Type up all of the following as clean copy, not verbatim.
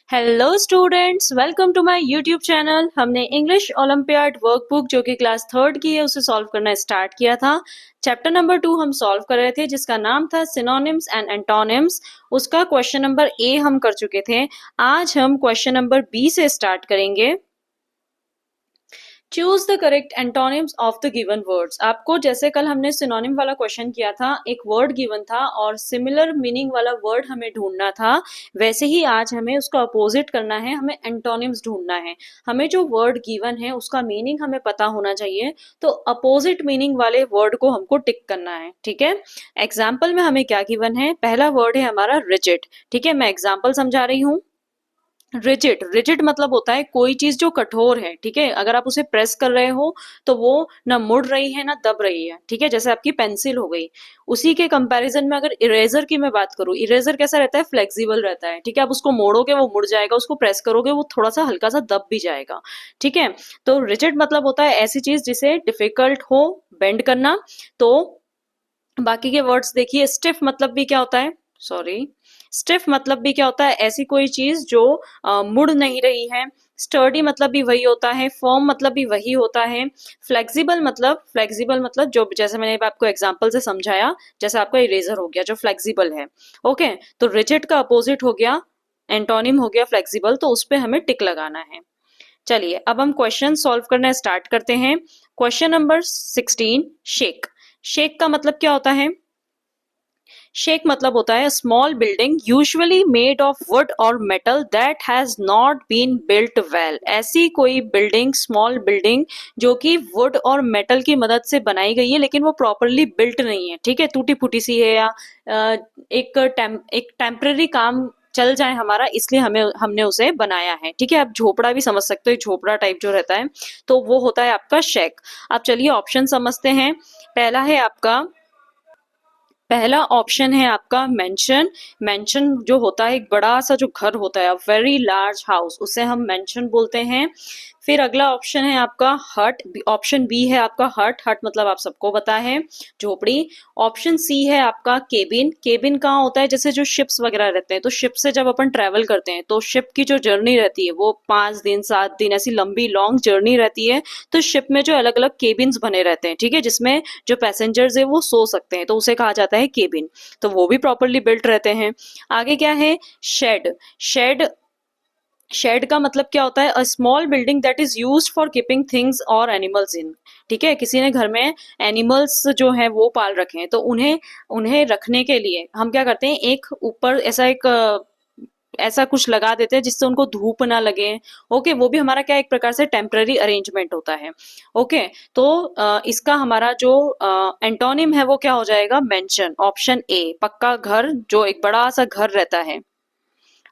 Hello students, welcome to my YouTube channel. हमने English Olympiad workbook जो कि class third की है उसे सॉल्व करना स्टार्ट किया था। चैप्टर नंबर 2 हम सॉल्व कर रहे थे जिसका नाम था सिनोनिम्स एंड एंटोनिम्स। उसका क्वेश्चन नंबर ए हम कर चुके थे। आज हम क्वेश्चन नंबर बी से स्टार्ट करेंगे। Choose the correct antonyms of the given words. आपको जैसे कल हमने सिनोनिम वाला क्वेश्चन किया था, एक वर्ड गिवन था और सिमिलर मीनिंग वाला वर्ड हमें ढूंढना था, वैसे ही आज हमें उसका अपोजिट करना है, हमें एंटोनिम्स ढूंढना है। हमें जो वर्ड गिवन है उसका मीनिंग हमें पता होना चाहिए, तो अपोजिट मीनिंग वाले वर्ड को हमको टिक करना है। ठीक है, एग्जाम्पल में हमें क्या गिवन है? पहला वर्ड है हमारा रिजिड। ठीक है, मैं एग्जाम्पल समझा रही हूँ। रिजिड, रिजिड मतलब होता है कोई चीज जो कठोर है। ठीक है, अगर आप उसे प्रेस कर रहे हो तो वो ना मुड़ रही है ना दब रही है। ठीक है, जैसे आपकी पेंसिल हो गई। उसी के कंपैरिजन में अगर इरेजर की मैं बात करूं, इरेजर कैसा रहता है? फ्लेक्सिबल रहता है। ठीक है, आप उसको मोड़ोगे वो मुड़ जाएगा, उसको प्रेस करोगे वो थोड़ा सा हल्का सा दब भी जाएगा। ठीक है, तो रिजिड मतलब होता है ऐसी चीज जिसे डिफिकल्ट हो बेंड करना। तो बाकी के वर्ड्स देखिए। स्टिफ मतलब भी क्या होता है? सॉरी, स्टिफ मतलब भी क्या होता है? ऐसी कोई चीज जो मुड़ नहीं रही है। स्टर्डी मतलब भी वही होता है। फर्म मतलब भी वही होता है। फ्लेक्सिबल मतलब जो, जैसे मैंने आपको एग्जांपल से समझाया, जैसे आपका इरेजर हो गया जो फ्लेक्सिबल है। ओके, तो रिजिड का अपोजिट हो गया, एंटोनिम हो गया फ्लेक्सिबल, तो उस पे हमें टिक लगाना है। चलिए अब हम क्वेश्चन सॉल्व करना स्टार्ट करते हैं। Question number 16, shake. शेक का मतलब क्या होता है? शेक मतलब होता है small building usually made of wood और metal that has not been built well. ऐसी कोई बिल्डिंग, स्मॉल बिल्डिंग जो कि वुड और मेटल की मदद से बनाई गई है लेकिन वो प्रॉपरली बिल्ट नहीं है। ठीक है, टूटी फूटी सी है, या एक टेम्पररी काम चल जाए हमारा, इसलिए हमने उसे बनाया है। ठीक है, आप झोपड़ा भी समझ सकते हो, झोपड़ा टाइप जो रहता है, तो वो होता है आपका शेक। अब चलिए ऑप्शन समझते हैं। पहला है आपका पहला ऑप्शन है आपका मेंशन। मेंशन जो होता है एक बड़ा सा जो घर होता है, वेरी लार्ज हाउस, उसे हम मेंशन बोलते हैं। फिर अगला ऑप्शन है आपका हट। ऑप्शन बी है आपका हट। हट मतलब आप सबको पता है, झोपड़ी। ऑप्शन सी है आपका केबिन। केबिन कहाँ होता है? जैसे जो शिप्स वगैरह रहते हैं, तो शिप से जब अपन ट्रेवल करते हैं तो शिप की जो जर्नी रहती है वो 5 दिन 7 दिन ऐसी लंबी लॉन्ग जर्नी रहती है। तो शिप में जो अलग अलग केबिन्स बने रहते हैं, ठीक है, जिसमें जो पैसेंजर्स है वो सो सकते हैं, तो उसे कहा जाता है केबिन। तो वो भी प्रॉपरली बिल्ट रहते हैं। आगे क्या है? शेड। शेड शेड का मतलब क्या होता है? A small building that is used for keeping things और एनिमल्स इन। ठीक है, किसी ने घर में एनिमल्स जो है वो पाल रखे हैं, तो उन्हें उन्हें रखने के लिए हम क्या करते हैं, एक ऊपर ऐसा कुछ लगा देते हैं जिससे उनको धूप ना लगे। ओके, वो भी हमारा क्या एक प्रकार से टेम्पररी अरेंजमेंट होता है। ओके, तो इसका हमारा जो एंटोनिम है वो क्या हो जाएगा? मेंशन। ऑप्शन ए, पक्का घर, जो एक बड़ा सा घर रहता है,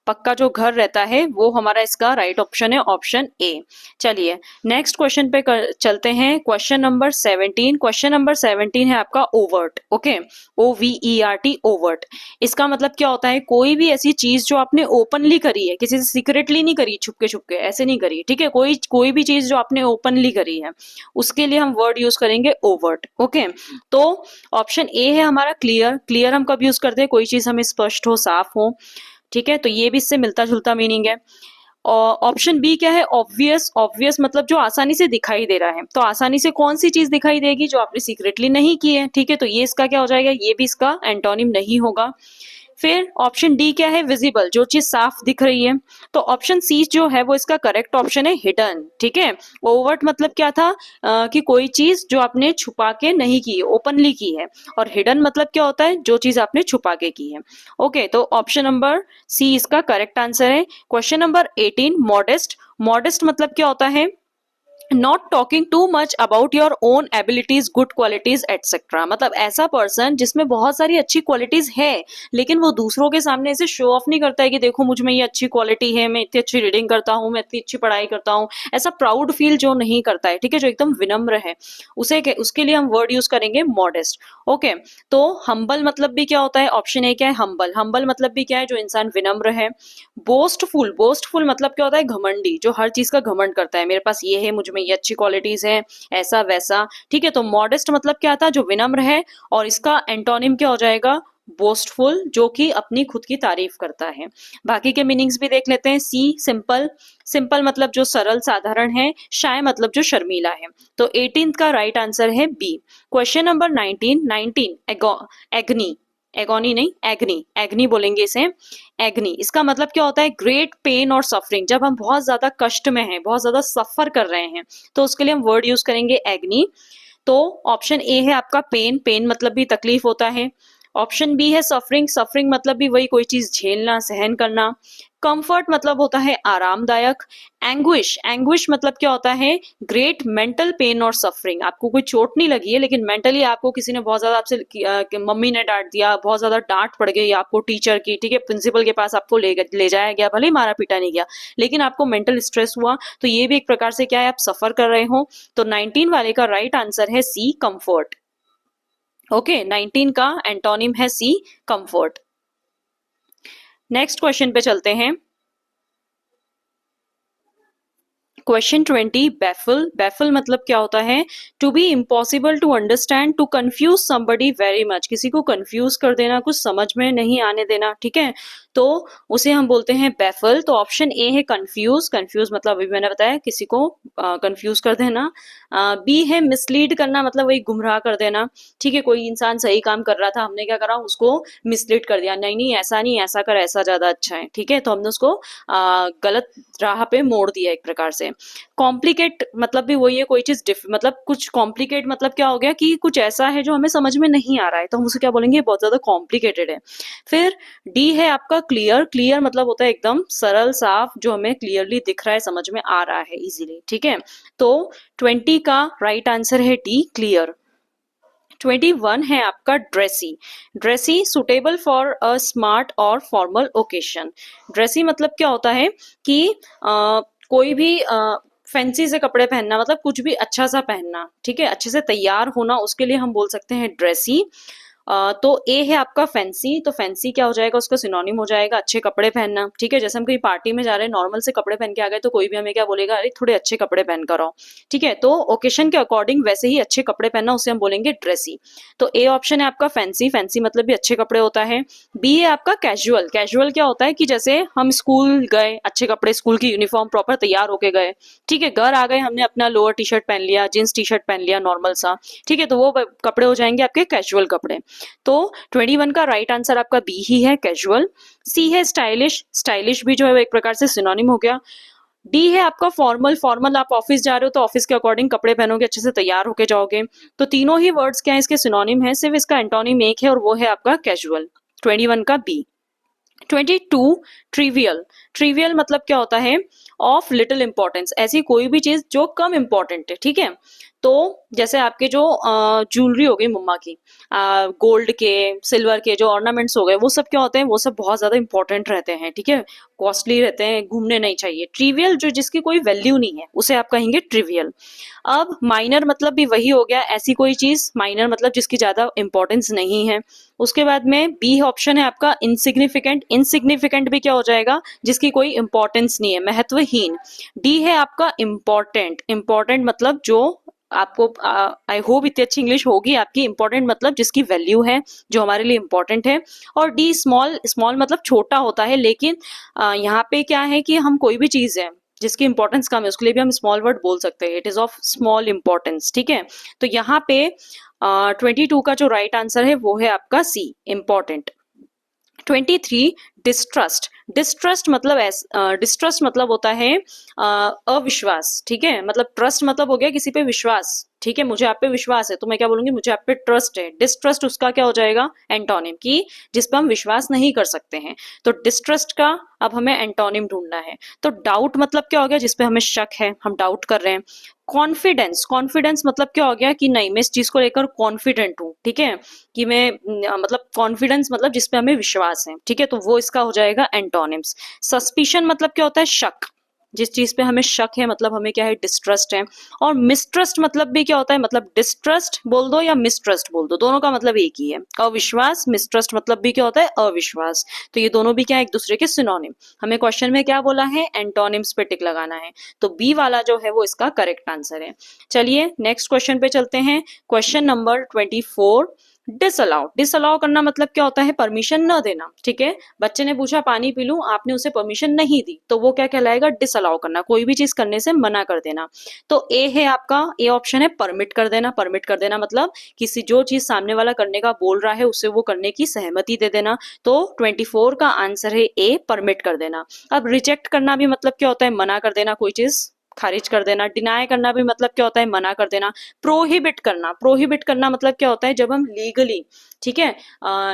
पक्का जो घर रहता है, वो हमारा इसका राइट ऑप्शन है, ऑप्शन ए। चलिए नेक्स्ट क्वेश्चन पे चलते हैं। Question number 17। क्वेश्चन नंबर 17 है आपका ओवर्ट। Okay, OVERT, overt. इसका मतलब क्या होता है? कोई भी ऐसी चीज जो आपने ओपनली करी है, किसी से सीक्रेटली नहीं करी, छुपके छुपके ऐसे नहीं करी। ठीक है, कोई कोई भी चीज जो आपने ओपनली करी है, उसके लिए हम वर्ड यूज करेंगे ओवर्ट। ओके, तो ऑप्शन ए है हमारा क्लियर। क्लियर हम कब यूज करते हैं? कोई चीज हमें स्पष्ट हो, साफ हो। ठीक है, तो ये भी इससे मिलता जुलता मीनिंग है। और ऑप्शन बी क्या है? ऑब्वियस। ऑब्वियस मतलब जो आसानी से दिखाई दे रहा है, तो आसानी से कौन सी चीज दिखाई देगी? जो आपने सीक्रेटली नहीं की है। ठीक है, तो ये इसका क्या हो जाएगा? ये भी इसका एंटोनिम नहीं होगा। फिर ऑप्शन डी क्या है? विजिबल, जो चीज साफ दिख रही है। तो ऑप्शन सी जो है वो इसका करेक्ट ऑप्शन है, हिडन। ठीक है, ओवर्ट मतलब क्या था? कि कोई चीज जो आपने छुपा के नहीं की है, ओपनली की है। और हिडन मतलब क्या होता है? जो चीज आपने छुपा के की है। ओके, तो ऑप्शन नंबर सी इसका करेक्ट आंसर है। Question number 18, modest. मॉडेस्ट मतलब क्या होता है? Not talking too much about your own abilities, good qualities etcetera. मतलब ऐसा पर्सन जिसमें बहुत सारी अच्छी क्वालिटीज है, लेकिन वो दूसरों के सामने ऐसे शो ऑफ नहीं करता है कि देखो मुझ में ये अच्छी क्वालिटी है, मैं इतनी अच्छी रीडिंग करता हूँ, मैं इतनी अच्छी पढ़ाई करता हूँ। ऐसा प्राउड फील जो नहीं करता है, ठीक है, जो एकदम विनम्र है, उसके लिए हम वर्ड यूज करेंगे मॉडेस्ट। ओके, तो हम्बल मतलब भी क्या होता है? ऑप्शन ए क्या है? हम्बल। हम्बल मतलब भी क्या है? जो इंसान विनम्र है। बोस्टफुल। बोस्टफुल मतलब क्या होता है? घमंडी, जो हर चीज का घमंड करता है, मेरे पास ये है, मुझ में ये अच्छी क्वालिटीज है, ऐसा वैसा। ठीक है, तो मॉडेस्ट मतलब क्या था? जो विनम्र है। और इसका एंटोनिम क्या हो जाएगा? बोस्टफुल, जो कि अपनी खुद की तारीफ करता है। बाकी के मीनिंग्स भी देख लेते हैं। सी सिंपल, सिंपल मतलब जो सरल साधारण है। शाय मतलब जो शर्मीला है। तो 18th का राइट आंसर है बी। क्वेश्चन नंबर 19, 19 एग्नी, एगोनी नहीं, एग्नी, एग्नी बोलेंगे इसे, एग्नी। इसका मतलब क्या होता है? ग्रेट पेन और सफरिंग। जब हम बहुत ज्यादा कष्ट में हैं, बहुत ज्यादा सफर कर रहे हैं, तो उसके लिए हम वर्ड यूज करेंगे एग्नी। तो ऑप्शन ए है आपका पेन, पेन मतलब भी तकलीफ होता है। ऑप्शन बी है सफरिंग, सफरिंग मतलब भी वही कोई चीज झेलना, सहन करना। कंफर्ट मतलब होता है आरामदायक। एंग्विश, एंग्विश मतलब क्या होता है? ग्रेट मेंटल पेन और सफरिंग। आपको कोई चोट नहीं लगी है, लेकिन मेंटली आपको किसी ने बहुत ज्यादा आपसे मम्मी ने डांट दिया, बहुत ज्यादा डांट पड़ गई आपको टीचर की, ठीक है, प्रिंसिपल के पास आपको ले जाया गया, भले ही मारा पीटा नहीं गया, लेकिन आपको मेंटल स्ट्रेस हुआ, तो ये भी एक प्रकार से क्या है? आप सफर कर रहे हो। तो 19 वाले का राइट आंसर है सी, कंफर्ट। ओके, 19 का एंटोनिम है सी, कंफर्ट। नेक्स्ट क्वेश्चन पे चलते हैं। Question 20, baffle. बैफल मतलब क्या होता है? To be impossible to understand, to confuse somebody very much. किसी को कंफ्यूज कर देना, कुछ समझ में नहीं आने देना, ठीक है, तो उसे हम बोलते हैं बैफल। तो ऑप्शन ए है कंफ्यूज, कंफ्यूज मतलब अभी मैंने बताया किसी को कंफ्यूज कर देना। बी है मिसलीड करना, मतलब वही गुमराह कर देना, ठीक है, कोई इंसान सही काम कर रहा था, हमने क्या करा? उसको मिसलीड कर दिया, नहीं नहीं ऐसा नहीं, ऐसा कर, ऐसा ज्यादा अच्छा है, ठीक है, तो हमने उसको गलत राह पे मोड़ दिया एक प्रकार से। कॉम्प्लिकेट मतलब भी वही है, कोई चीज मतलब कुछ कॉम्प्लिकेट मतलब क्या हो गया कि कुछ ऐसा है जो हमें समझ में नहीं आ रहा है, तो हम उसे क्या बोलेंगे? बहुत ज्यादा कॉम्प्लिकेटेड है। फिर डी है आपका क्लियर। क्लियर मतलब होता है एकदम सरल साफ, जो हमें क्लियरली दिख रहा है, समझ में आ रहा है इजीली, ठीक है। तो 20 का राइट आंसर है डी, क्लियर। 21 है आपका dressy. Dressy suitable for a smart और फॉर्मल ओकेशन। ड्रेसी मतलब क्या होता है कि कोई भी फैंसी से कपड़े पहनना, मतलब कुछ भी अच्छा सा पहनना, ठीक है, अच्छे से तैयार होना, उसके लिए हम बोल सकते हैं ड्रेसी। तो ए है आपका फैंसी। तो फैंसी क्या हो जाएगा? उसका सिनोनिम हो जाएगा अच्छे कपड़े पहनना, ठीक है, जैसे हम कहीं पार्टी में जा रहे हैं, नॉर्मल से कपड़े पहन के आ गए, तो कोई भी हमें क्या बोलेगा? अरे थोड़े अच्छे कपड़े पहन कर आओ, ठीक है, तो ओकेशन के अकॉर्डिंग वैसे ही अच्छे कपड़े पहनना, उसे हम बोलेंगे ड्रेसी। तो ए ऑप्शन है आपका फैंसी, फैंसी मतलब भी अच्छे कपड़े होता है। बी है आपका कैजुअल। कैजुअल क्या होता है कि जैसे हम स्कूल गए, अच्छे कपड़े, स्कूल की यूनिफॉर्म प्रॉपर तैयार होके गए, ठीक है, घर आ गए, हमने अपना लोअर टी शर्ट पहन लिया, जींस टी शर्ट पहन लिया नॉर्मल सा, ठीक है, तो वो कपड़े हो जाएंगे आपके कैजुअल कपड़े। तो 21 का राइट आंसर आपका बी ही है, कैजुअल। सी है स्टाइलिश। स्टाइलिश भी जो है वो एक प्रकार से सिनोनिम हो गया। डी है आपका फॉर्मल। फॉर्मल आप ऑफिस जा रहे हो तो ऑफिस के अकॉर्डिंग कपड़े पहनोगे, अच्छे से तैयार होके जाओगे। तो तीनों ही वर्ड्स क्या है? इसके सिनोनिम है, सिर्फ इसका एंटोनिम एक है और वो है आपका कैजुअल। 21 का बी। 22 ट्रिवियल। ट्रिवियल मतलब क्या होता है? ऑफ लिटिल इंपॉर्टेंस, ऐसी कोई भी चीज जो कम इंपॉर्टेंट है, ठीक है, तो जैसे आपके जो ज्वेलरी हो गई मम्मा की, गोल्ड के, सिल्वर के जो ऑर्नामेंट्स हो गए, वो सब क्या होते हैं? वो सब बहुत ज्यादा इंपॉर्टेंट रहते हैं, ठीक है, कॉस्टली रहते हैं, घूमने नहीं चाहिए। ट्रिवियल जो जिसकी कोई वैल्यू नहीं है, उसे आप कहेंगे ट्रिवियल। अब माइनर मतलब भी वही हो गया, ऐसी कोई चीज, माइनर मतलब जिसकी ज्यादा इंपॉर्टेंस नहीं है। उसके बाद में बी ऑप्शन है आपका इनसिग्निफिकेंट। इनसिग्निफिकेंट भी क्या हो जाएगा? जिसकी कोई इंपॉर्टेंस नहीं है, महत्वहीन। डी है आपका इम्पोर्टेंट। इम्पोर्टेंट मतलब जो आपको, आई होप इतनी अच्छी इंग्लिश होगी आपकी, इंपॉर्टेंट मतलब जिसकी वैल्यू है, जो हमारे लिए इंपॉर्टेंट है। और डी स्मॉल। स्मॉल मतलब छोटा होता है, लेकिन यहाँ पे क्या है कि हम कोई भी चीज है जिसकी इंपॉर्टेंस कम है, उसके लिए भी हम स्मॉल वर्ड बोल सकते हैं, it is of small importance, ठीक है। तो यहाँ पे 22 का जो राइट आंसर है वो है आपका सी, इंपॉर्टेंट। 23 डिस्ट्रस्ट। डिस्ट्रस्ट मतलब डिस्ट्रस्ट मतलब होता है अविश्वास, ठीक है, मतलब ट्रस्ट मतलब हो गया किसी पे विश्वास, ठीक है, मुझे आप पे विश्वास है तो मैं क्या बोलूंगी? मुझे आप पे ट्रस्ट है। डिस्ट्रस्ट उसका क्या हो जाएगा? एंटोनिम, की जिस पे हम विश्वास नहीं कर सकते हैं। तो डिस्ट्रस्ट का अब हमें एंटोनिम ढूंढना है। तो डाउट मतलब क्या हो गया? जिस पे हमें शक है, हम डाउट कर रहे हैं। कॉन्फिडेंस। कॉन्फिडेंस मतलब क्या हो गया कि नहीं, मैं इस चीज को लेकर कॉन्फिडेंट हूँ, ठीक है, कि मैं मतलब कॉन्फिडेंस मतलब जिस पे हमें विश्वास है, ठीक है, तो वो इसका हो जाएगा एंटोनिम्स। सस्पिशन मतलब क्या होता है? शक। जिस चीज पे हमें शक है मतलब हमें क्या है? डिस्ट्रस्ट है। और मिसट्रस्ट मतलब भी क्या होता है? मतलब डिस्ट्रस्ट बोल दो या मिसट्रस्ट बोल दो, दोनों का मतलब एक ही है, अविश्वास। मिसट्रस्ट मतलब भी क्या होता है? अविश्वास। तो ये दोनों भी क्या है? एक दूसरे के सिनोनिम। हमें क्वेश्चन में क्या बोला है? एंटोनिम्स पे टिक लगाना है, तो बी वाला जो है वो इसका करेक्ट आंसर है। चलिए नेक्स्ट क्वेश्चन पे चलते हैं। Question number 24। डिसअलाउ, डिसअलाउ करना मतलब क्या होता है, परमिशन न देना। ठीक है, बच्चे ने पूछा पानी पी लूं, आपने उसे परमिशन नहीं दी, तो वो क्या कहलाएगा, डिसअलाउ करना, कोई भी चीज करने से मना कर देना। तो ए है आपका, ए ऑप्शन है परमिट कर देना। परमिट कर देना मतलब किसी जो चीज सामने वाला करने का बोल रहा है उसे वो करने की सहमति दे देना। तो 24 का आंसर है ए, परमिट कर देना। अब रिजेक्ट करना भी मतलब क्या होता है, मना कर देना, कोई चीज खारिज कर देना। डिनाई करना भी मतलब क्या होता है, मना कर देना। प्रोहिबिट करना, प्रोहिबिट करना मतलब क्या होता है, जब हम लीगली, ठीक है,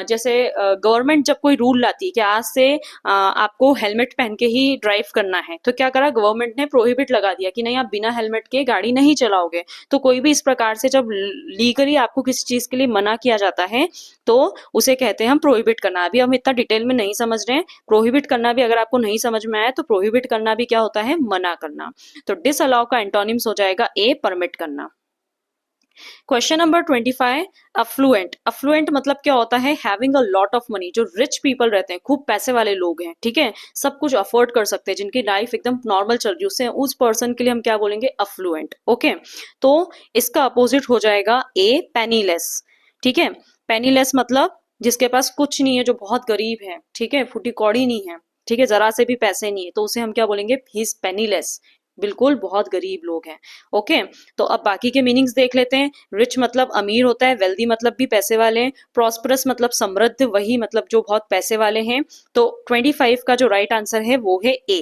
जैसे गवर्नमेंट जब कोई रूल लाती है कि आज से आपको हेलमेट पहन के ही ड्राइव करना है, तो क्या करा गवर्नमेंट ने, प्रोहिबिट लगा दिया कि नहीं आप बिना हेलमेट के गाड़ी नहीं चलाओगे। तो कोई भी इस प्रकार से जब लीगली आपको किसी चीज के लिए मना किया जाता है तो उसे कहते हैं हम प्रोहिबिट करना। अभी हम इतना डिटेल में नहीं समझ रहे हैं, प्रोहिबिट करना भी अगर आपको नहीं समझ में आया तो प्रोहिबिट करना भी क्या होता है, मना करना। तो डिसअलाउ का एंटोनिम्स हो जाएगा ए, परमिट करना। Question number 25, affluent. अफ्लुएंट मतलब क्या होता है, having a lot of money. जो रिच पीपल रहते हैं, खूब पैसे वाले लोग हैं, ठीक है, सब कुछ अफोर्ड कर सकते हैं, जिनकी लाइफ एकदम नॉर्मल चल रही है, उससे उस पर्सन के लिए हम क्या बोलेंगे, अफ्लुएंट। ओके, तो इसका अपोजिट हो जाएगा ए, पेनीलेस। ठीक है, पेनीलेस मतलब जिसके पास कुछ नहीं है, जो बहुत गरीब है, ठीक है, फूटी कौड़ी नहीं है, ठीक है, जरा से भी पैसे नहीं है, तो उसे हम क्या बोलेंगे, ही इज पेनीलेस, बिल्कुल बहुत गरीब लोग हैं। ओके, तो अब बाकी के मीनिंग्स देख लेते हैं। रिच मतलब अमीर होता है, वेल्दी मतलब भी पैसे वाले हैं, प्रॉस्परस मतलब समृद्ध, वही मतलब जो बहुत पैसे वाले हैं। तो 25 का जो राइट आंसर है वो है ए।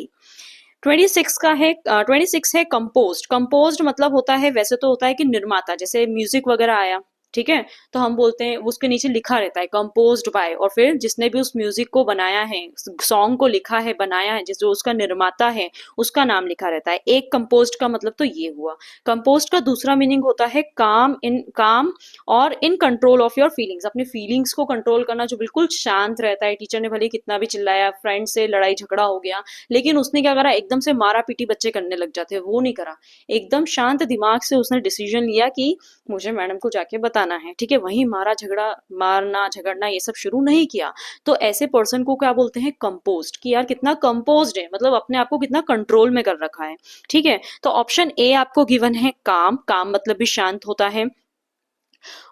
26 का है, 26 है कंपोज्ड। कंपोज्ड मतलब होता है, वैसे तो होता है कि निर्माता, जैसे म्यूजिक वगैरह आया, ठीक है, तो हम बोलते हैं उसके नीचे लिखा रहता है कंपोज्ड बाय, और फिर जिसने भी उस म्यूजिक को बनाया है, सॉन्ग को लिखा है, बनाया है, जिस जो उसका निर्माता है उसका नाम लिखा रहता है। एक कंपोज्ड का मतलब तो ये हुआ। कंपोज्ड का दूसरा मीनिंग होता है काम, इन काम और in control of your feelings, अपने फीलिंग्स को कंट्रोल करना, जो बिल्कुल शांत रहता है। टीचर ने भले कितना भी चिल्लाया, फ्रेंड से लड़ाई झगड़ा हो गया, लेकिन उसने क्या करा, एकदम से मारा पीटी बच्चे करने लग जाते हैं, वो नहीं करा। एकदम शांत दिमाग से उसने डिसीजन लिया कि मुझे मैडम को जाके बताना है, ठीक है, वहीं मारा झगड़ा, मारना झगड़ना ये सब शुरू नहीं किया। तो ऐसे पर्सन को क्या बोलते हैं, कंपोज्ड, कि यार कितना कंपोज्ड है, मतलब अपने आप को कितना कंट्रोल में कर रखा है। ठीक है, तो ऑप्शन ए आपको गिवन है काम, काम मतलब भी शांत होता है।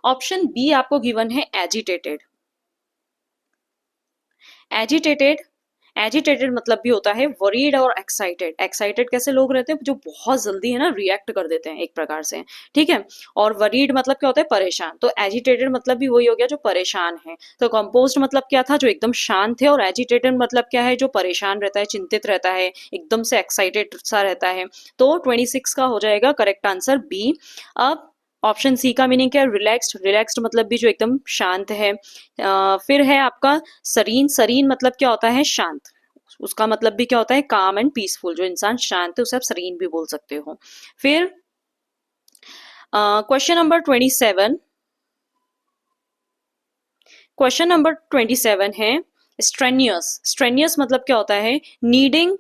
ऑप्शन बी आपको गिवन है एजिटेटेड। एजिटेटेड, एजिटेटेड मतलब भी होता है वरीड और एक्साइटेड। एक्साइटेड कैसे लोग रहते हैं, जो बहुत जल्दी है ना रिएक्ट कर देते हैं एक प्रकार से, ठीक है, और वरीड मतलब क्या होता है, परेशान। तो एजिटेटेड मतलब भी वही हो गया, जो परेशान है। तो कंपोज्ड मतलब क्या था, जो एकदम शांत है, और एजिटेटेड मतलब क्या है, जो परेशान रहता है, चिंतित रहता है, एकदम से एक्साइटेड सा रहता है। तो 26 का हो जाएगा करेक्ट आंसर बी। अब ऑप्शन सी का मीनिंग क्या है, रिलैक्स्ड। रिलैक्स्ड मतलब भी जो एकदम शांत है। फिर है आपका सरीन। सरीन मतलब क्या होता है, शांत। उसका मतलब भी क्या होता है, काम एंड पीसफुल, जो इंसान शांत है उसे आप सरीन भी बोल सकते हो। फिर क्वेश्चन नंबर 27, क्वेश्चन नंबर 27 है स्ट्रेनियस। स्ट्रेनियस मतलब क्या होता है, नीडिंग,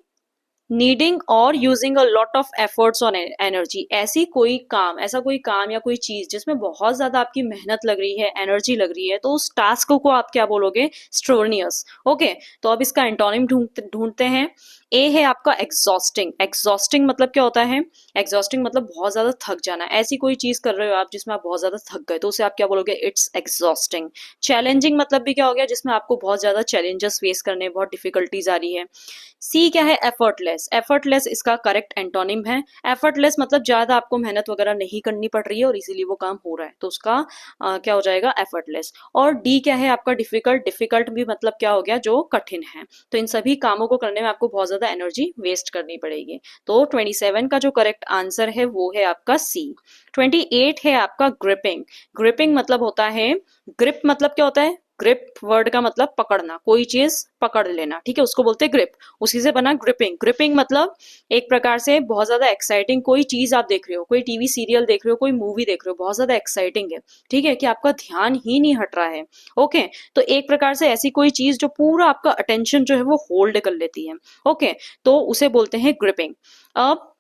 नीडिंग और using a lot of efforts on energy. ऐसी कोई काम, ऐसा कोई काम या कोई चीज जिसमें बहुत ज्यादा आपकी मेहनत लग रही है, एनर्जी लग रही है, तो उस टास्क को आप क्या बोलोगे, स्ट्रेनियस। ओके, तो अब इसका एंटोनिम ढूंढते हैं। ए है आपका एग्जॉस्टिंग। एग्जॉस्टिंग मतलब क्या होता है, एग्जॉस्टिंग मतलब बहुत ज्यादा थक जाना। ऐसी कोई चीज कर रहे हो आप जिसमें आप बहुत ज्यादा थक गए, तो उसे आप क्या बोलोगे, इट्स एग्जॉस्टिंग। चैलेंजिंग मतलब भी क्या हो गया, जिसमें आपको बहुत ज्यादा चैलेंजेस फेस करने, बहुत डिफिकल्टीज आ रही है। सी क्या है, एफर्टलेस। एफर्टलेस इसका करेक्ट एंटोनिम है। एफर्टलेस मतलब ज्यादा आपको मेहनत वगैरह नहीं करनी पड़ रही है और इसीलिए वो काम हो रहा है, तो उसका क्या हो जाएगा, एफर्टलेस। और डी क्या है आपका, डिफिकल्ट। डिफिकल्ट भी मतलब क्या हो गया, जो कठिन है। तो इन सभी कामों को करने में आपको बहुत ज्यादा एनर्जी वेस्ट करनी पड़ेगी। तो 27 का जो करेक्ट आंसर है वो है आपका सी। 28 है आपका ग्रिपिंग। ग्रिपिंग मतलब होता है, ग्रिप मतलब क्या होता है, ग्रिप वर्ड का मतलब पकड़ना, कोई चीज पकड़ लेना, ठीक है, उसको बोलते हैं ग्रिप, उसी से बना ग्रिपिंग। ग्रिपिंग मतलब एक प्रकार से बहुत ज्यादा एक्साइटिंग, कोई चीज आप देख रहे हो, कोई टीवी सीरियल देख रहे हो, कोई मूवी देख रहे हो, बहुत ज्यादा एक्साइटिंग है, ठीक है, कि आपका ध्यान ही नहीं हट रहा है। ओके, तो एक प्रकार से ऐसी कोई चीज जो पूरा आपका अटेंशन जो है वो होल्ड कर लेती है। ओके, तो उसे बोलते हैं ग्रिपिंग। अब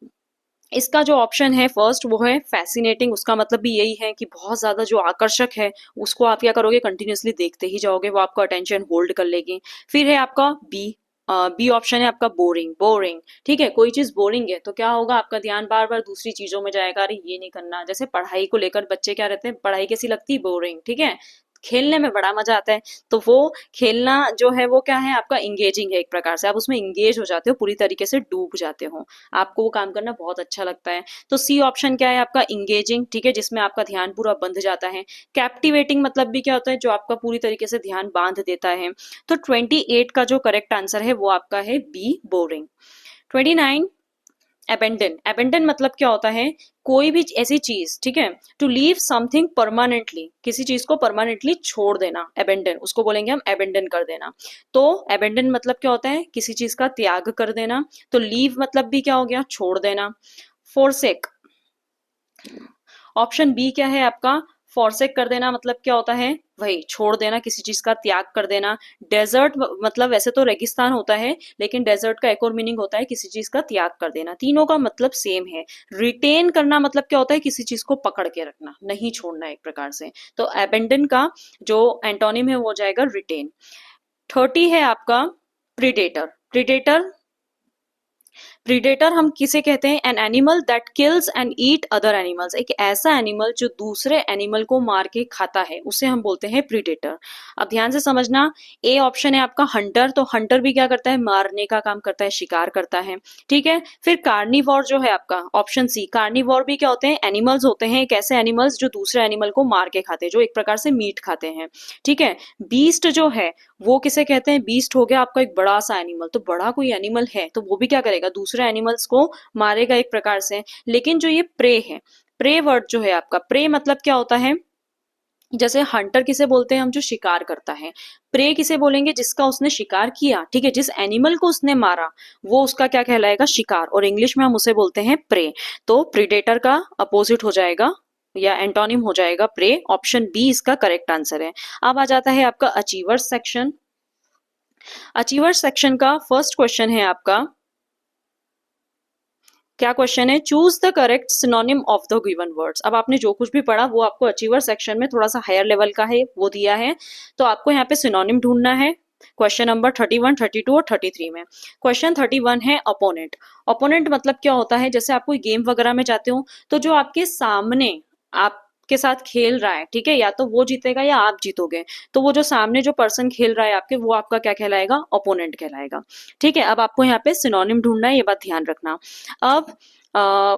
इसका जो ऑप्शन है फर्स्ट वो है फैसिनेटिंग। उसका मतलब भी यही है कि बहुत ज्यादा जो आकर्षक है उसको आप क्या करोगे, कंटिन्यूअसली देखते ही जाओगे, वो आपका अटेंशन होल्ड कर लेगी। फिर है आपका बी, बी ऑप्शन है आपका बोरिंग। बोरिंग, ठीक है, कोई चीज बोरिंग है तो क्या होगा, आपका ध्यान बार बार दूसरी चीजों में जाएगा, अरे ये नहीं करना। जैसे पढ़ाई को लेकर बच्चे क्या रहते हैं, पढ़ाई कैसी लगती है, बोरिंग, ठीक है, खेलने में बड़ा मजा आता है। तो वो खेलना जो है वो क्या है आपका इंगेजिंग है एक प्रकार से, आप उसमें इंगेज हो जाते हो, पूरी तरीके से डूब जाते हो, आपको वो काम करना बहुत अच्छा लगता है। तो सी ऑप्शन क्या है आपका इंगेजिंग, ठीक है, जिसमें आपका ध्यान पूरा बंध जाता है। कैप्टिवेटिंग मतलब भी क्या होता है, जो आपका पूरी तरीके से ध्यान बांध देता है। तो 28 का जो करेक्ट आंसर है वो आपका है बी बोरिंग। 29 अबेंडन, अबेंडन मतलब क्या होता है, कोई भी ऐसी चीज, ठीक है, टू लीव समथिंग परमानेंटली, किसी चीज को परमानेंटली छोड़ देना, अबेंडन उसको बोलेंगे हम, अबेंडन कर देना। तो अबेंडन मतलब क्या होता है, किसी चीज का त्याग कर देना। तो लीव मतलब भी क्या हो गया, छोड़ देना। फोरसेक, ऑप्शन बी क्या है आपका, फॉरसेक कर देना मतलब क्या होता है, वही छोड़ देना, किसी चीज का त्याग कर देना। डेजर्ट मतलब वैसे तो रेगिस्तान होता है, लेकिन डेजर्ट का एक और मीनिंग होता है किसी चीज का त्याग कर देना, तीनों का मतलब सेम है। रिटेन करना मतलब क्या होता है, किसी चीज को पकड़ के रखना, नहीं छोड़ना एक प्रकार से। तो एबेंडन का जो एंटोनिम है वो हो जाएगा रिटेन। 30 है आपका प्रीडेटर, प्रीडेटर, प्रीडेटर हम किसे कहते हैं, an animal that kills and eat other animals, एक ऐसा एनिमल जो दूसरे एनिमल को मार के खाता है उसे हम बोलते हैं प्रीडेटर। अब ध्यान से समझना, ए ऑप्शन है आपका हंटर, तो हंटर भी क्या करता है, मारने का काम करता है, शिकार करता है, ठीक है। फिर कार्निवोर जो है आपका ऑप्शन सी, कार्निवोर भी क्या होते हैं, एनिमल्स होते हैं, एक ऐसे एनिमल्स जो दूसरे एनिमल को मार के खाते हैं, जो एक प्रकार से मीट खाते हैं, ठीक है। बीस्ट जो है वो किसे कहते हैं, बीस्ट हो गया आपका एक बड़ा सा एनिमल, तो बड़ा कोई एनिमल है तो वो भी क्या करेगा, दूसरे एनिमल्स को मारेगा एक प्रकार से। लेकिन जो ये प्रे है, प्रे वर्ड जो है आपका, प्रे मतलब क्या होता है, जैसे हंटर किसे बोलते हैं हम, जो शिकार करता है। प्रे किसे बोलेंगे, जिसका उसने शिकार किया, ठीक है, जिस एनिमल को उसने मारा वो उसका क्या कहलाएगा, शिकार, और इंग्लिश में हम उसे बोलते हैं प्रे। तो प्रीडेटर का अपोजिट हो जाएगा या एंटोनिम हो जाएगा प्रे, ऑप्शन बी इसका करेक्ट आंसर है। अब आ जाता है आपका अचीवर सेक्शन। अचीवर सेक्शन का फर्स्ट क्वेश्चन है आपका, क्या क्वेश्चन है, choose the correct synonym of the given words. अब आपने जो कुछ भी पढ़ा वो आपको अचीवर सेक्शन में थोड़ा सा हायर लेवल का है वो दिया है, तो आपको यहाँ पे सिनोनिम ढूंढना है। क्वेश्चन नंबर 31, 32 और 33 में। क्वेश्चन 31 है अपोनेंट। अपोनेंट मतलब क्या होता है, जैसे आप कोई गेम वगैरह में जाते हो तो जो आपके सामने आपके साथ खेल रहा है, ठीक है, या तो वो जीतेगा या आप जीतोगे, तो वो जो सामने जो पर्सन खेल रहा है आपके, वो आपका क्या कहलाएगा, ओपोनेंट कहलाएगा, ठीक है। अब आपको यहाँ पे सिनोनिम ढूंढना है, ये बात ध्यान रखना। अब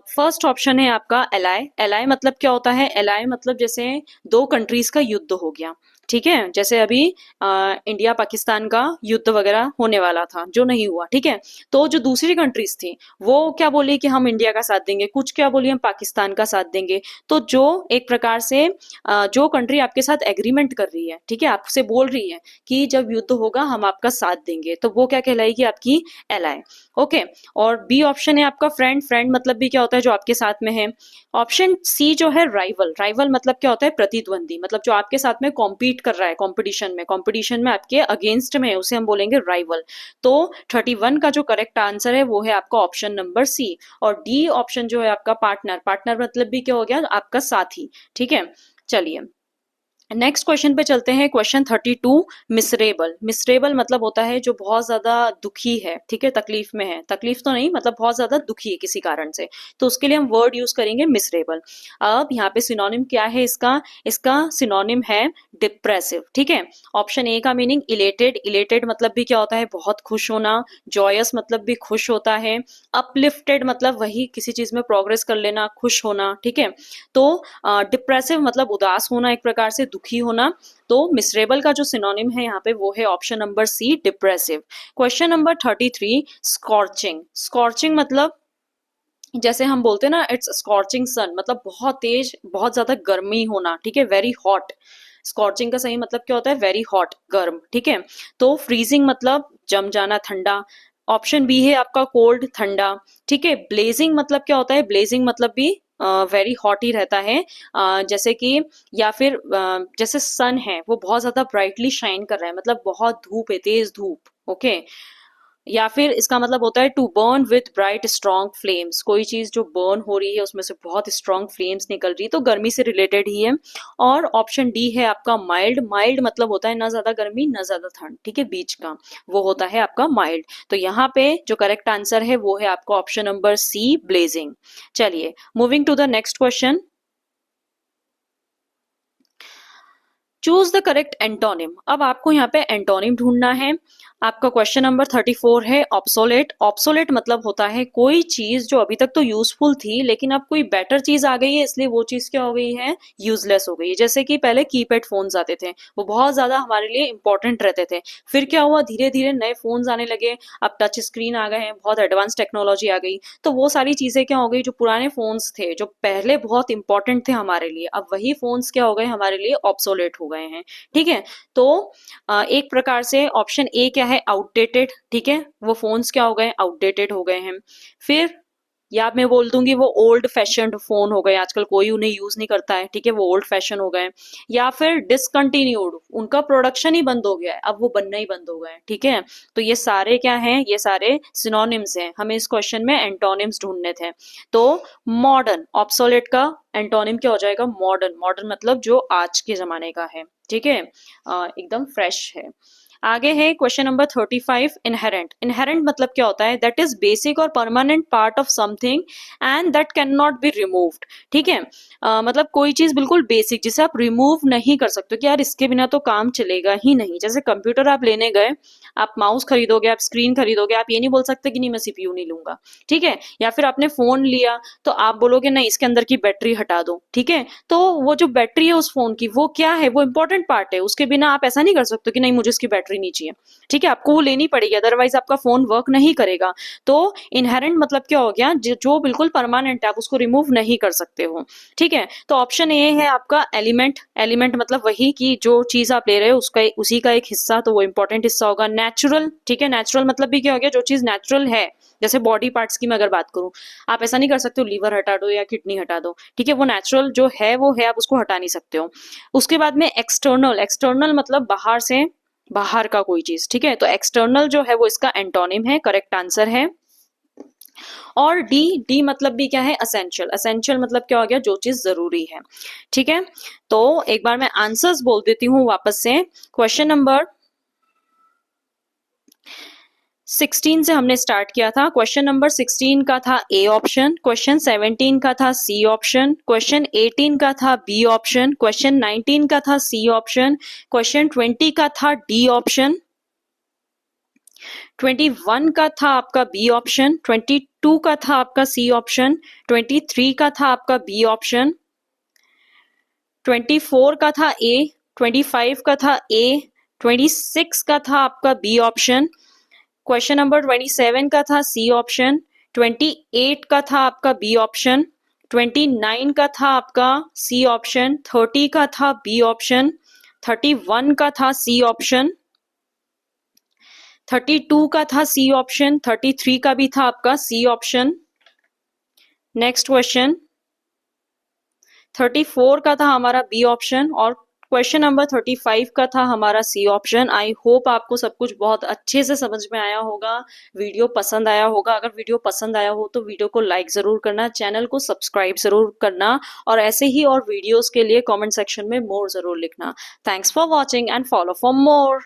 फर्स्ट ऑप्शन है आपका एलाय। एलाय मतलब क्या होता है, एलाय मतलब जैसे दो कंट्रीज का युद्ध हो गया, ठीक है, जैसे अभी इंडिया पाकिस्तान का युद्ध वगैरह होने वाला था जो नहीं हुआ, ठीक है, तो जो दूसरी कंट्रीज थी वो क्या बोली कि हम इंडिया का साथ देंगे, कुछ क्या बोली हम पाकिस्तान का साथ देंगे। तो जो एक प्रकार से जो कंट्री आपके साथ एग्रीमेंट कर रही है, ठीक है, आपसे बोल रही है कि जब युद्ध होगा हम आपका साथ देंगे, तो वो क्या कहलाएगी, आपकी एलाय, ओके। और बी ऑप्शन है आपका फ्रेंड। फ्रेंड मतलब भी क्या होता है, जो आपके साथ में है। ऑप्शन सी जो है राइवल। राइवल मतलब क्या होता है, प्रतिद्वंदी, मतलब जो आपके साथ में कॉम्पीट कर रहा है, कंपटीशन में आपके अगेंस्ट में है, उसे हम बोलेंगे राइवल। तो 31 का जो करेक्ट आंसर है वो है आपका ऑप्शन नंबर सी। और डी ऑप्शन जो है आपका पार्टनर। पार्टनर मतलब भी क्या हो गया, आपका साथी, ठीक है। चलिए नेक्स्ट क्वेश्चन पे चलते हैं। Question 32, miserable. मिसरेबल मतलब होता है जो बहुत ज्यादा दुखी है, ठीक है, तकलीफ में है, तकलीफ तो नहीं मतलब बहुत ज्यादा दुखी है किसी कारण से, तो उसके लिए हम वर्ड यूज करेंगे मिसरेबल। अब यहाँ पे सिनोनिम क्या है इसका, इसका सिनोनिम है डिप्रेसिव, ठीक है। ऑप्शन ए का मीनिंग इलेटेड। इलेटेड मतलब भी क्या होता है, बहुत खुश होना। जॉयस मतलब भी खुश होता है। अपलिफ्टेड मतलब वही किसी चीज में प्रोग्रेस कर लेना, खुश होना, ठीक है। तो डिप्रेसिव मतलब उदास होना, एक प्रकार से दुखी होना। तो मिसरेबल का जो सिनोनिम है यहाँ पे वो है option number C, depressive. Question number 33, scorching. Scorching मतलब जैसे हम बोलते हैं ना, इट्स स्कॉर्चिंग सन, मतलब बहुत तेज, बहुत ज्यादा गर्मी होना, ठीक है, वेरी हॉट। स्कॉर्चिंग का सही मतलब क्या होता है, वेरी हॉट, गर्म, ठीक है। तो फ्रीजिंग मतलब जम जाना, ठंडा। ऑप्शन बी है आपका कोल्ड, ठंडा, ठीक है। ब्लेजिंग मतलब क्या होता है, ब्लेजिंग मतलब भी वेरी हॉट ही रहता है, जैसे कि, या फिर जैसे सन है वो बहुत ज्यादा ब्राइटली शाइन कर रहा है, मतलब बहुत धूप है, तेज धूप, ओके। या फिर इसका मतलब होता है to burn with bright strong flames, कोई चीज जो बर्न हो रही है उसमें से बहुत स्ट्रॉन्ग फ्लेम्स निकल रही है, तो गर्मी से रिलेटेड ही है। और ऑप्शन डी है आपका माइल्ड। माइल्ड मतलब होता है ना ज्यादा गर्मी ना ज्यादा ठंड, ठीक है, बीच का, वो होता है आपका माइल्ड। तो यहाँ पे जो करेक्ट आंसर है वो है आपका ऑप्शन नंबर सी, ब्लेजिंग। चलिए moving to the next question. Choose the correct antonym. अब आपको यहाँ पे एंटोनिम ढूंढना है। आपका क्वेश्चन नंबर 34 है ऑब्सोलेट। ऑब्सोलेट मतलब होता है कोई चीज जो अभी तक तो यूजफुल थी लेकिन अब कोई बेटर चीज आ गई है, इसलिए वो चीज क्या हो गई है, यूजलेस हो गई है। जैसे कि पहले कीपैड फोन्स आते थे, वो बहुत ज्यादा हमारे लिए इंपॉर्टेंट रहते थे। फिर क्या हुआ, धीरे धीरे नए फोन्स आने लगे, अब टच स्क्रीन आ गए हैं, बहुत एडवांस टेक्नोलॉजी आ गई, तो वो सारी चीजें क्या हो गई, जो पुराने फोन्स थे जो पहले बहुत इंपॉर्टेंट थे हमारे लिए, अब वही फोन्स क्या हो गए हमारे लिए, ऑब्सोलेट हो गए हैं। ठीक है, तो एक प्रकार से ऑप्शन ए क्या है, आउटडेटेड। ठीक है, वो फोन्स क्या हो गए, आउटडेटेड हो गए हैं। फिर या मैं बोल दूंगी वो ओल्ड फैशन्ड फोन हो गए, आजकल कोई उन्हें यूज नहीं करता है। ठीक है, वो ओल्ड फैशन हो गए। या फिर डिसकंटिन्यूड, उनका प्रोडक्शन ही बंद हो गया है, अब वो बनना ही बंद हो गए हैं। ठीक है, तो ये सारे क्या हैं, ये सारे सिनोनिम्स हैं। हमें इस क्वेश्चन में एंटोनिम्स ढूंढने थे। तो मॉडर्न, ऑब्सोलेट का एंटोनिम क्या हो जाएगा, मॉडर्न। मॉडर्न मतलब जो आज के जमाने का है। ठीक है, एकदम फ्रेश है। आगे है क्वेश्चन नंबर 35, इनहेरेंट। इनहेरेंट मतलब क्या होता है, दैट इज बेसिक और permanent part of something and that can not be removed. ठीक है, मतलब कोई चीज बिल्कुल बेसिक जिसे आप रिमूव नहीं कर सकते कि यार इसके बिना तो काम चलेगा ही नहीं। जैसे कंप्यूटर आप लेने गए, आप माउस खरीदोगे, आप स्क्रीन खरीदोगे, आप ये नहीं बोल सकते कि नहीं मैं सीपीयू नहीं लूंगा। ठीक है, या फिर आपने फोन लिया तो आप बोलोगे नहीं इसके अंदर की बैटरी हटा दो। ठीक है, तो वो जो बैटरी है उस फोन की, वो क्या है, वो इंपॉर्टेंट पार्ट है, उसके बिना आप ऐसा नहीं कर सकते कि नहीं मुझे इसकी बैटरी नहीं चाहिए। ठीक है, आपको वो लेनी पड़ेगी, अदरवाइज आपका फोन वर्क नहीं करेगा। तो इनहेरेंट मतलब क्या हो गया, जो बिल्कुल परमानेंट है, आप उसको रिमूव नहीं कर सकते हो। ठीक है, तो ऑप्शन ए है आपका एलिमेंट। एलिमेंट मतलब वही कि जो चीज आप ले रहे हो उसका उसी का एक हिस्सा, तो वो इंपॉर्टेंट हिस्सा होगा। नेचुरल, ठीक है, नेचुरल मतलब भी क्या हो गया, जो चीज नेचुरल है। जैसे बॉडी पार्ट्स की मैं अगर बात करूं, आप ऐसा नहीं कर सकते हो लीवर हटा दो या किडनी हटा दो। ठीक है, वो नेचुरल जो है वो है, आप उसको हटा नहीं सकते हो। उसके बाद में एक्सटर्नल। एक्सटर्नल मतलब बाहर से, बाहर का कोई चीज। ठीक है, तो एक्सटर्नल जो है वो इसका एंटोनिम है, करेक्ट आंसर है। और डी, डी मतलब भी क्या है, असेंशियल। असेंशियल मतलब क्या हो गया, जो चीज जरूरी है। ठीक है, तो एक बार मैं आंसर्स बोल देती हूँ वापस से। क्वेश्चन नंबर 16 से हमने स्टार्ट किया था। क्वेश्चन नंबर 16 का था ए ऑप्शन, क्वेश्चन 17 का था सी ऑप्शन, क्वेश्चन 18 का था बी ऑप्शन, क्वेश्चन 19 का था सी ऑप्शन, क्वेश्चन 20 का था डी ऑप्शन, 21 का था आपका बी ऑप्शन, 22 का था आपका सी ऑप्शन, 23 का था आपका बी ऑप्शन, 24 का था ए, 25 का था ए, 26 का था आपका बी ऑप्शन, क्वेश्चन नंबर 27 का था सी ऑप्शन, 28 का था आपका बी ऑप्शन, 29 का था आपका सी ऑप्शन, 30 का था बी ऑप्शन, 31 का था सी ऑप्शन, 32 का था सी ऑप्शन, 33 का भी था आपका सी ऑप्शन। नेक्स्ट क्वेश्चन 34 का था हमारा बी ऑप्शन और क्वेश्चन नंबर 35 का था हमारा सी ऑप्शन। आई होप आपको सब कुछ बहुत अच्छे से समझ में आया होगा, वीडियो पसंद आया होगा। अगर वीडियो पसंद आया हो तो वीडियो को लाइक जरूर करना, चैनल को सब्सक्राइब जरूर करना और ऐसे ही और वीडियोस के लिए कमेंट सेक्शन में मोर जरूर लिखना। Thanks for watching and follow for more.